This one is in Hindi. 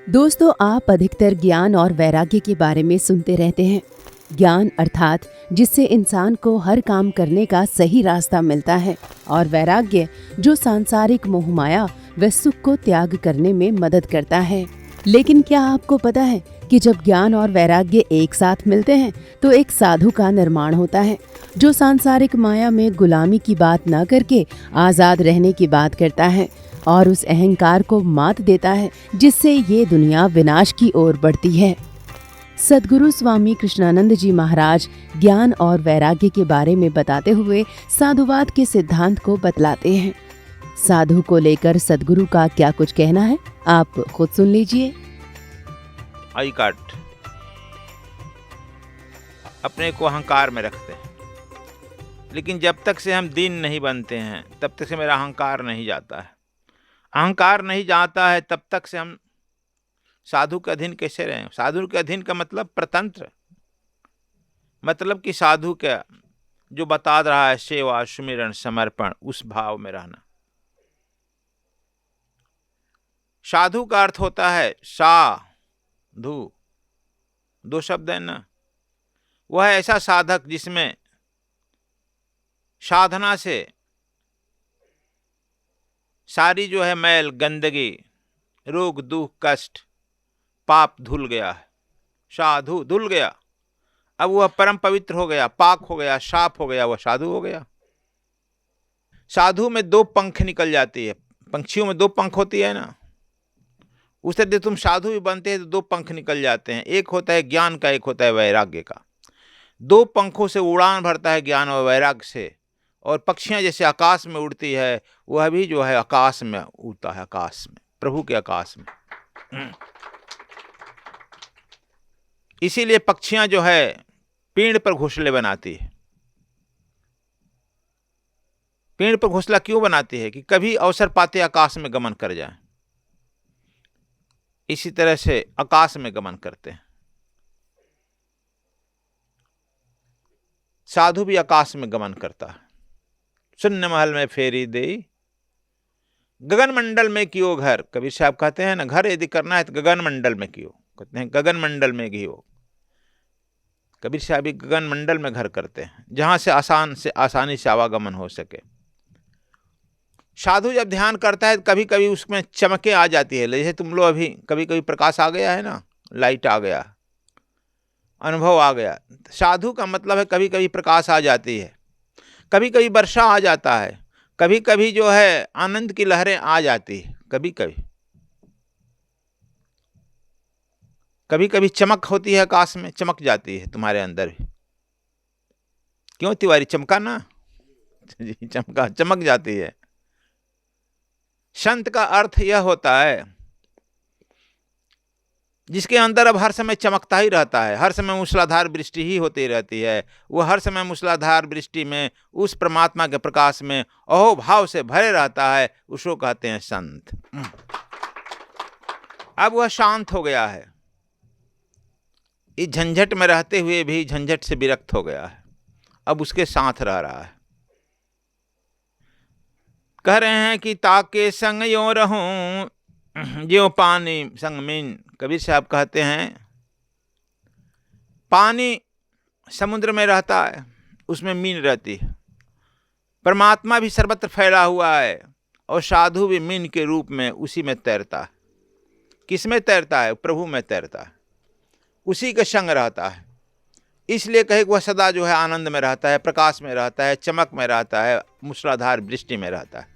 दोस्तों, आप अधिकतर ज्ञान और वैराग्य के बारे में सुनते रहते हैं। ज्ञान अर्थात जिससे इंसान को हर काम करने का सही रास्ता मिलता है, और वैराग्य जो सांसारिक मोहमाया व सुख को त्याग करने में मदद करता है। लेकिन क्या आपको पता है कि जब ज्ञान और वैराग्य एक साथ मिलते हैं तो एक साधु का निर्माण होता है, जो सांसारिक माया में गुलामी की बात न करके आजाद रहने की बात करता है और उस अहंकार को मात देता है जिससे ये दुनिया विनाश की ओर बढ़ती है। सद्गुरु स्वामी कृष्णानंद जी महाराज ज्ञान और वैराग्य के बारे में बताते हुए साधुवाद के सिद्धांत को बतलाते हैं। साधु को लेकर सद्गुरु का क्या कुछ कहना है, आप खुद सुन लीजिए। आई काट अपने को अहंकार में रखते हैं, लेकिन जब तक से हम दीन नहीं बनते हैं तब तक से मेरा अहंकार नहीं जाता है। अहंकार नहीं जाता है तब तक से हम साधु के अधीन कैसे रहें। साधु के अधीन का मतलब प्रतंत्र, मतलब कि साधु का जो बता रहा है सेवा सुमिरन समर्पण, उस भाव में रहना। साधु का अर्थ होता है साधु, दो शब्द है ना। वह ऐसा साधक जिसमें साधना से सारी जो है मैल गंदगी रोग दुख कष्ट पाप धुल गया है। साधु धुल गया, अब वह परम पवित्र हो गया, पाक हो गया, साफ हो गया, वह साधु हो गया। साधु में दो पंख निकल जाती है। पंछियों में दो पंख होती है ना, उस तरह तुम साधु भी बनते हैं तो दो पंख निकल जाते हैं। एक होता है ज्ञान का, एक होता है वैराग्य का। दो पंखों से उड़ान भरता है ज्ञान और वैराग्य से। और पक्षियां जैसे आकाश में उड़ती है, वह भी जो है आकाश में उड़ता है, आकाश में, प्रभु के आकाश में। इसीलिए पक्षियां जो है पेड़ पर घोंसले बनाती है। पेड़ पर घोंसला क्यों बनाती है? कि कभी अवसर पाते आकाश में गमन कर जाए। इसी तरह से आकाश में गमन करते हैं। साधु भी आकाश में गमन करता है। शून्य महल में फेरी दे गगन मंडल में कियो घर। कबीर साहब कहते हैं ना, घर यदि करना है तो गगन मंडल में कियो। कहते हैं गगन मंडल में कियो। कबीर साहब भी गगन मंडल में घर करते हैं, जहां से आसानी से आवागमन हो सके। साधु जब ध्यान करता है तो कभी कभी उसमें चमके आ जाती है। जैसे तुम लोग अभी कभी कभी प्रकाश आ गया है ना, लाइट आ गया, अनुभव आ गया। साधु का मतलब है कभी कभी प्रकाश आ जाती है, कभी कभी वर्षा आ जाता है, कभी कभी जो है आनंद की लहरें आ जाती है, कभी कभी चमक होती है आकाश में, चमक जाती है तुम्हारे अंदर भी। क्यों तिवारी, चमका ना जी, चमका, चमक जाती है। संत का अर्थ यह होता है जिसके अंदर अब हर समय चमकता ही रहता है, हर समय मूसलाधार वृष्टि ही होती रहती है। वो हर समय मूसलाधार वृष्टि में उस परमात्मा के प्रकाश में अहोभाव से भरे रहता है, उसको कहते हैं संत। अब वह शांत हो गया है, इस झंझट में रहते हुए भी झंझट से विरक्त हो गया है, अब उसके साथ रह रहा है। कह रहे हैं कि ताके संग यो रहूं ज्यों पानी संग मीन। कबीर साहब कहते हैं पानी समुद्र में रहता है, उसमें मीन रहती है। परमात्मा भी सर्वत्र फैला हुआ है और साधु भी मीन के रूप में उसी में तैरता है। किस में तैरता है? प्रभु में तैरता है, उसी के संग रहता है। इसलिए कहे वह सदा जो है आनंद में रहता है, प्रकाश में रहता है, चमक में रहता है, मूसलाधार वृष्टि में रहता है।